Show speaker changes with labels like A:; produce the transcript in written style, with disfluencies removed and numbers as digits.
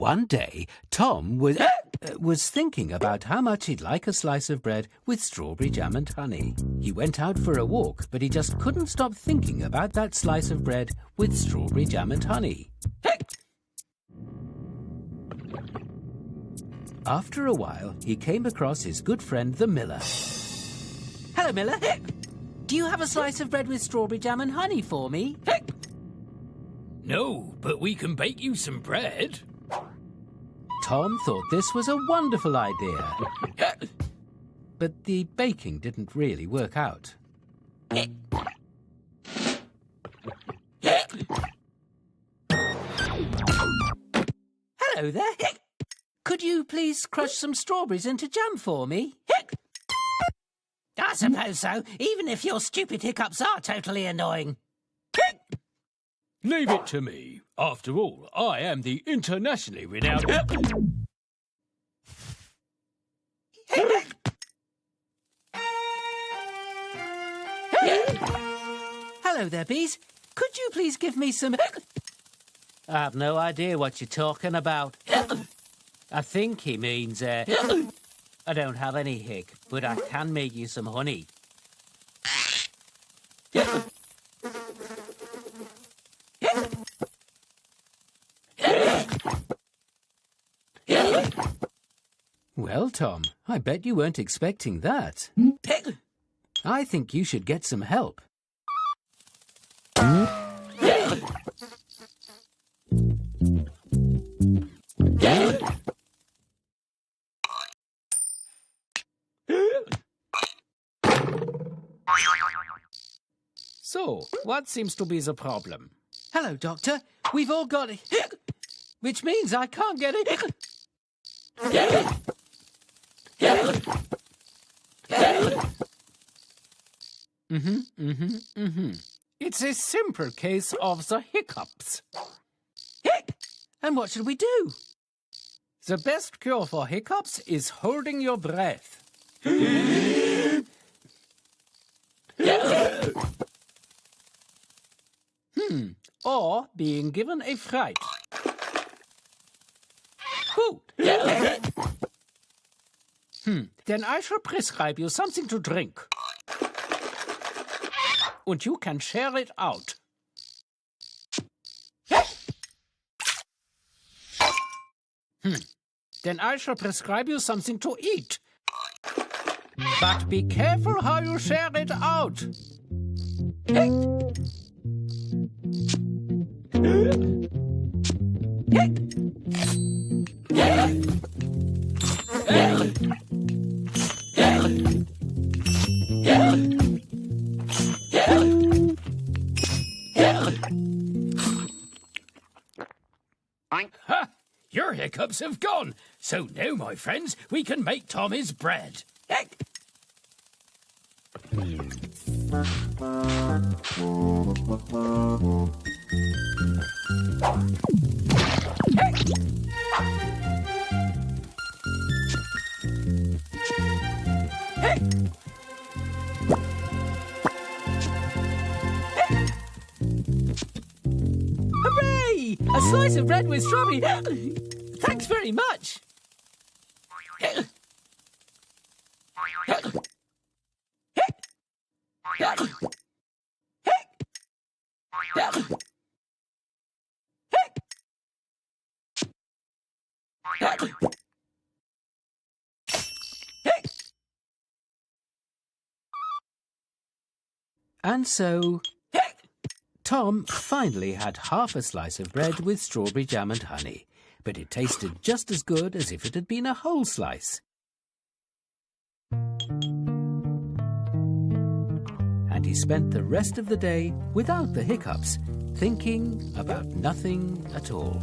A: One day, Tom was thinking about how much he'd like a slice of bread with strawberry jam and honey. He went out for a walk, but he just couldn't stop thinking about that slice of bread with strawberry jam and honey. After a while, he came across his good friend, the miller. Hello, Miller. Do you have a slice of bread with strawberry jam and honey for me?
B: No, but we can bake you some bread.
A: Tom thought this was a wonderful idea. But the baking didn't really work out. Hello there. Could you please crush some strawberries into jam for me?
C: I suppose so, even if your stupid hiccups are totally annoying.
B: Leave it to me. After all, I am the internationally renowned...
A: Hello there, bees. Could you please give me some... I have no idea what you're talking about. I think he means, I don't have any hic, but I can make you some honey. Well, Tom, I bet you weren't expecting that. I think you should get some help.
B: So, what seems to be the problem?
A: Hello, Doctor. We've all got it. Which means I can't get it.
B: It's a simple case of the hiccups.
A: And what should we do?
B: The best cure for hiccups is holding your breath. Or being given a fright. Good. Then I shall prescribe you something to drink. And you can share it out. Then I shall prescribe you something to eat. But be careful how you share it out. Ha! Your hiccups have gone. So now, my friends, we can make Tom his bread.
A: Hooray! A slice of bread with strawberry. Thanks very much. And so, Tom finally had half a slice of bread with strawberry jam and honey, but it tasted just as good as if it had been a whole slice. And he spent the rest of the day without the hiccups, thinking about nothing at all.